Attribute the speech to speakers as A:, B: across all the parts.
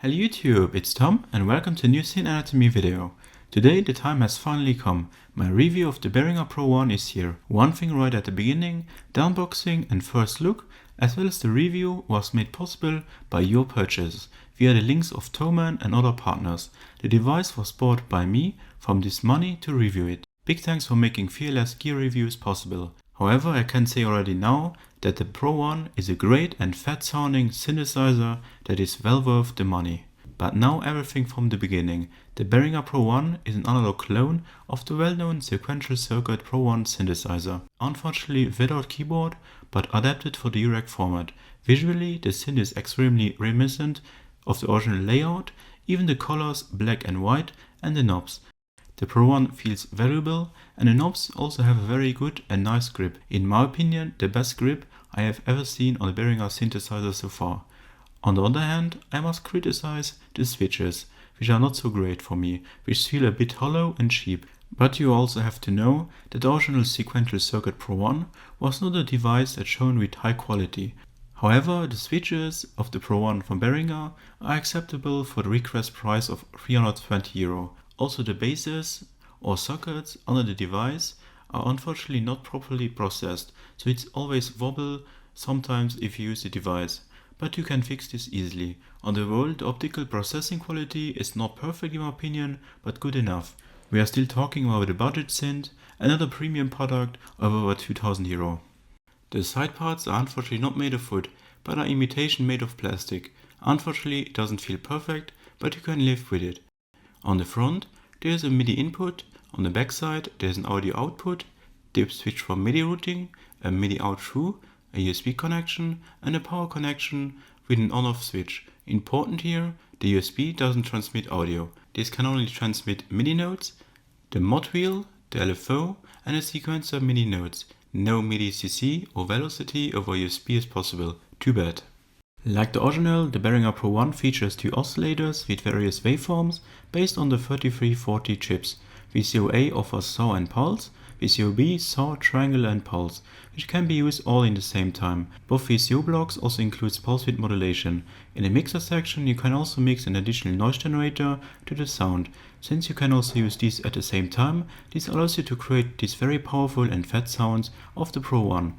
A: Hello YouTube, it's Tom and welcome to a new synth anatomy video. Today the time has finally come. My review of the Behringer Pro-1 is here. One thing right at the beginning, the unboxing and first look, as well as the review was made possible by your purchase via the links of Thomann and other partners. The device was bought by me from this money to review it. Big thanks for making fearless gear reviews possible. However, I can say already now that the Pro-1 is a great and fat sounding synthesizer that is well worth the money. But now everything from the beginning. The Behringer Pro-1 is an analog clone of the well-known Sequential Circuits Pro-One Synthesizer. Unfortunately without keyboard, but adapted for the Eurorack format. Visually, the synth is extremely reminiscent of the original layout, even the colors black and white and the knobs. The Pro-1 feels valuable and the knobs also have a very good and nice grip. In my opinion, the best grip I have ever seen on a Behringer synthesizer so far. On the other hand, I must criticize the switches, which are not so great for me, which feel a bit hollow and cheap. But you also have to know that the original Sequential Circuits Pro-1 was not a device that shone with high quality. However, the switches of the Pro-1 from Behringer are acceptable for the request price of €320. Also the bases or sockets under the device are unfortunately not properly processed, so it's always wobble sometimes if you use the device. But you can fix this easily. On the whole, the optical processing quality is not perfect in my opinion, but good enough. We are still talking about a budget synth, another premium product of over €2,000. The side parts are unfortunately not made of wood, but are imitation made of plastic. Unfortunately it doesn't feel perfect, but you can live with it. On the front, there is a MIDI input, on the back side there is an audio output, the switch for MIDI routing, a MIDI out through, a USB connection and a power connection with an on-off switch. Important here, the USB doesn't transmit audio. This can only transmit MIDI notes, the mod wheel, the LFO and a sequencer MIDI notes. No MIDI CC or velocity over USB is possible. Too bad. Like the original, the Behringer Pro-1 features two oscillators with various waveforms based on the 3340 chips. VCOA offers saw and pulse, VCOB saw, triangle and pulse, which can be used all in the same time. Both VCO blocks also includes pulse width modulation. In the mixer section you can also mix an additional noise generator to the sound. Since you can also use these at the same time, this allows you to create these very powerful and fat sounds of the Pro-1.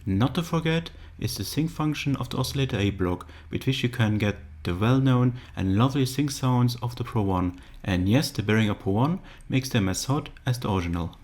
A: Not to forget is the sync function of the oscillator A block, with which you can get the well-known and lovely synth sounds of the Pro-One, and yes, the Behringer Pro-1 makes them as hot as the original.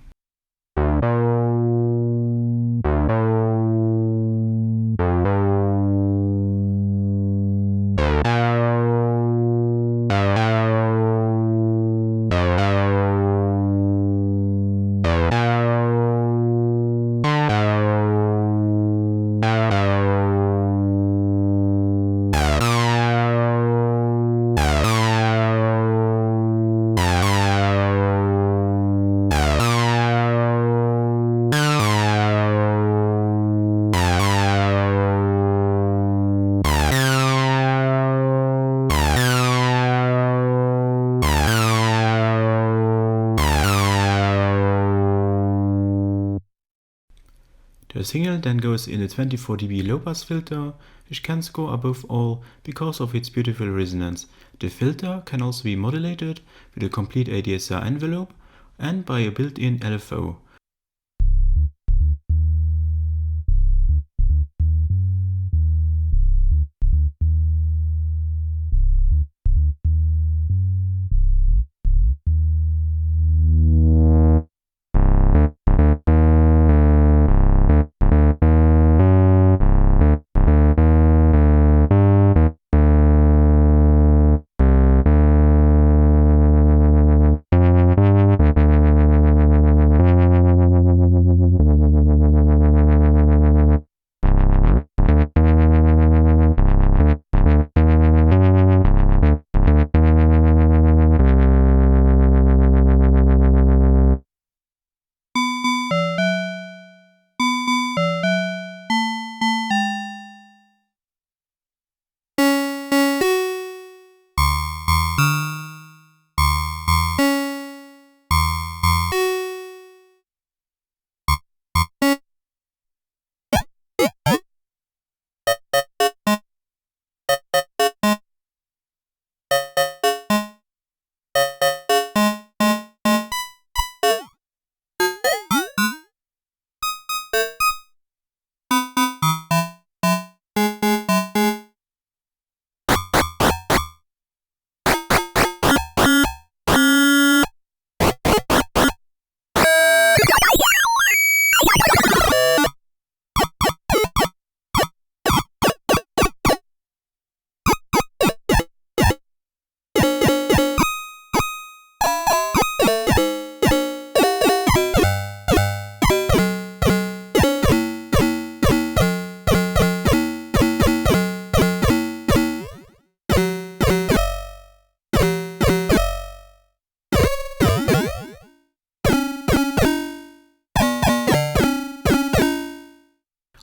A: The signal then goes in the 24 dB low pass filter, which can score above all because of its beautiful resonance. The filter can also be modulated with a complete ADSR envelope and by a built-in LFO.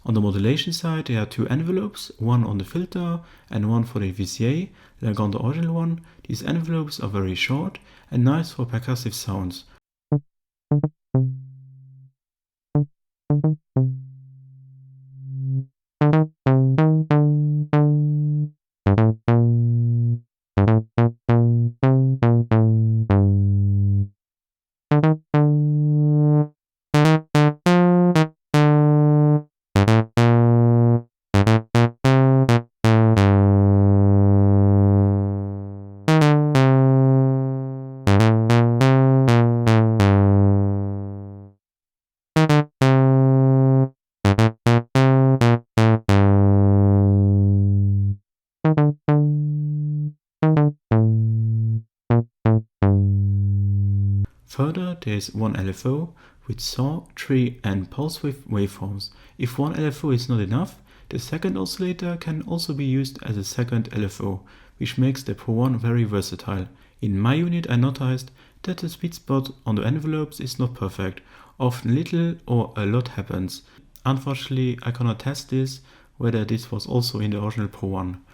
A: On the modulation side there are two envelopes, one on the filter and one for the VCA, like on the original one. These envelopes are very short and nice for percussive sounds. Further, there is one LFO with saw, tree and pulse width waveforms. If one LFO is not enough, the second oscillator can also be used as a second LFO, which makes the Pro-One very versatile. In my unit I noticed that the sweet spot on the envelopes is not perfect. Often little or a lot happens. Unfortunately, I cannot test this, whether this was also in the original Pro-One.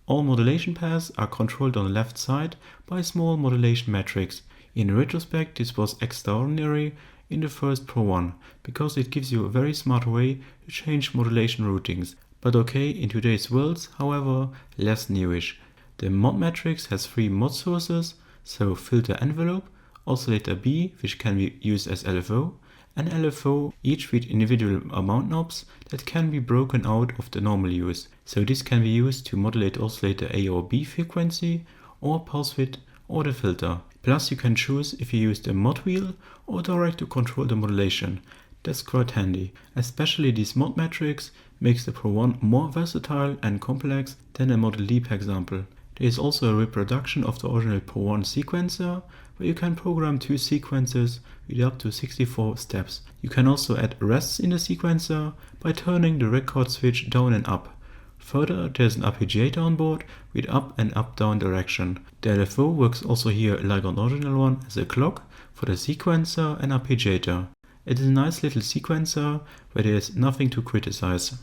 A: All modulation paths are controlled on the left side by a small modulation matrix. In retrospect, this was extraordinary in the first Pro-One, because it gives you a very smart way to change modulation routings. But okay, in today's world, however, less newish. The mod matrix has three mod sources, so filter envelope, oscillator B, which can be used as LFO, and LFO, each with individual amount knobs that can be broken out of the normal use. So this can be used to modulate oscillator A or B frequency, or pulse width, or the filter. Plus you can choose if you use the mod wheel or direct to control the modulation. That's quite handy. Especially this mod matrix makes the Pro-One more versatile and complex than a Model D, for example. There is also a reproduction of the original Pro-One sequencer, where you can program 2 sequences with up to 64 steps. You can also add rests in the sequencer by turning the record switch down and up. Further, there's an arpeggiator on board with up and up-down direction. The LFO works also here like on the original one as a clock for the sequencer and arpeggiator. It is a nice little sequencer where there is nothing to criticize.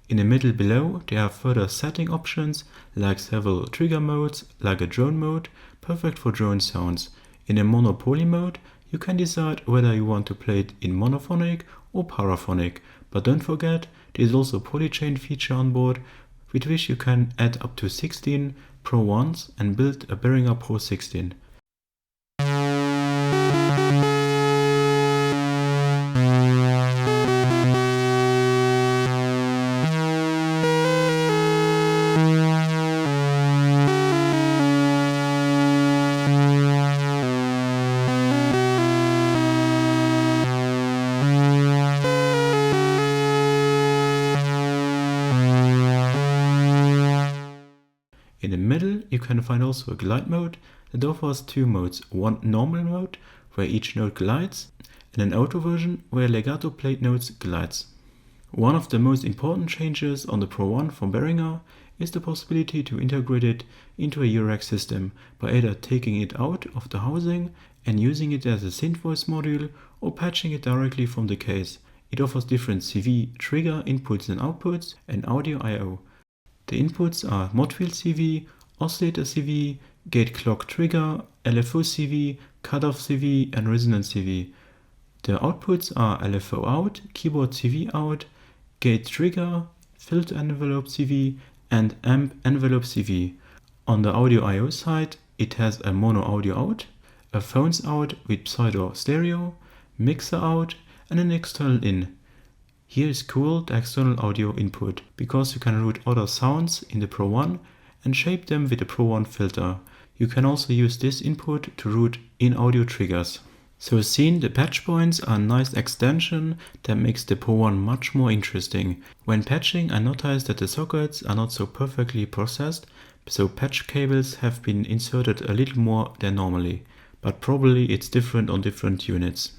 A: In the middle below, there are further setting options like several trigger modes, like a drone mode, perfect for drone sounds. In a mono-poly mode, you can decide whether you want to play it in monophonic or paraphonic, but don't forget there is also a polychain feature on board with which you can add up to 16 Pro-1s and build a Behringer Pro-16. In the middle, you can find also a glide mode that offers 2 modes, one normal mode where each note glides and an auto version where legato played notes glides. One of the most important changes on the Pro-One from Behringer is the possibility to integrate it into a Eurorack system by either taking it out of the housing and using it as a synth voice module or patching it directly from the case. It offers different CV trigger inputs and outputs and audio I/O. The inputs are mod field CV, oscillator CV, gate clock trigger, LFO CV, cutoff CV and resonance CV. The outputs are LFO out, keyboard CV out, gate trigger, filter envelope CV and amp envelope CV. On the audio I/O side, it has a mono audio out, a phones out with pseudo stereo, mixer out and an external in. Here is cool the external audio input, because you can route other sounds in the Pro-1 and shape them with the Pro-1 filter. You can also use this input to route in audio triggers. So as seen, the patch points are a nice extension that makes the Pro-1 much more interesting. When patching, I noticed that the sockets are not so perfectly processed, so patch cables have been inserted a little more than normally, but probably it's different on different units.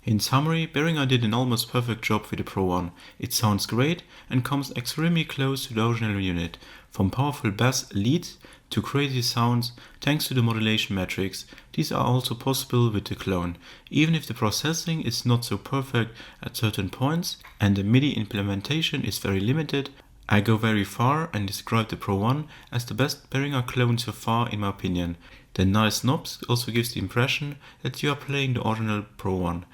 A: In summary, Behringer did an almost perfect job with the Pro-1. It sounds great and comes extremely close to the original unit, from powerful bass leads to crazy sounds thanks to the modulation metrics. These are also possible with the clone, even if the processing is not so perfect at certain points and the MIDI implementation is very limited. I go very far and describe the Pro-1 as the best Behringer clone so far in my opinion. The nice knobs also gives the impression that you are playing the original Pro-1.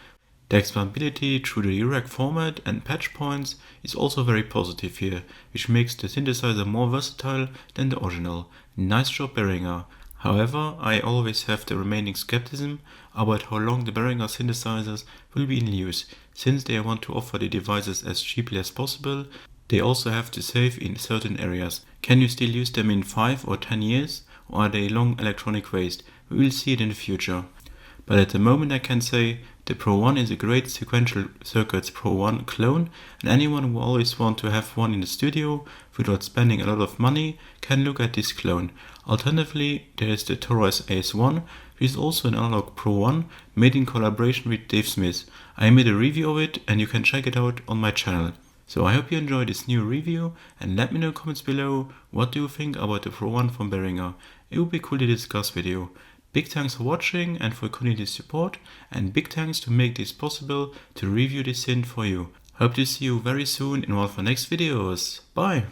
A: The expandability through the Eurorack format and patch points is also very positive here, which makes the synthesizer more versatile than the original. Nice job, Behringer. However, I always have the remaining skepticism about how long the Behringer synthesizers will be in use. Since they want to offer the devices as cheaply as possible, they also have to save in certain areas. Can you still use them in 5 or 10 years, or are they long electronic waste? We will see it in the future. But at the moment I can say the Pro-1 is a great Sequential Circuits Pro-1 clone, and anyone who always wants to have one in the studio without spending a lot of money can look at this clone. Alternatively, there is the Torres AS1, which is also an analog Pro-1 made in collaboration with Dave Smith. I made a review of it and you can check it out on my channel. So I hope you enjoyed this new review and let me know in the comments below what do you think about the Pro-1 from Behringer. It would be cool to discuss with you. Big thanks for watching and for community support, and big thanks to make this possible to review this synth for you. Hope to see you very soon in one of my next videos. Bye!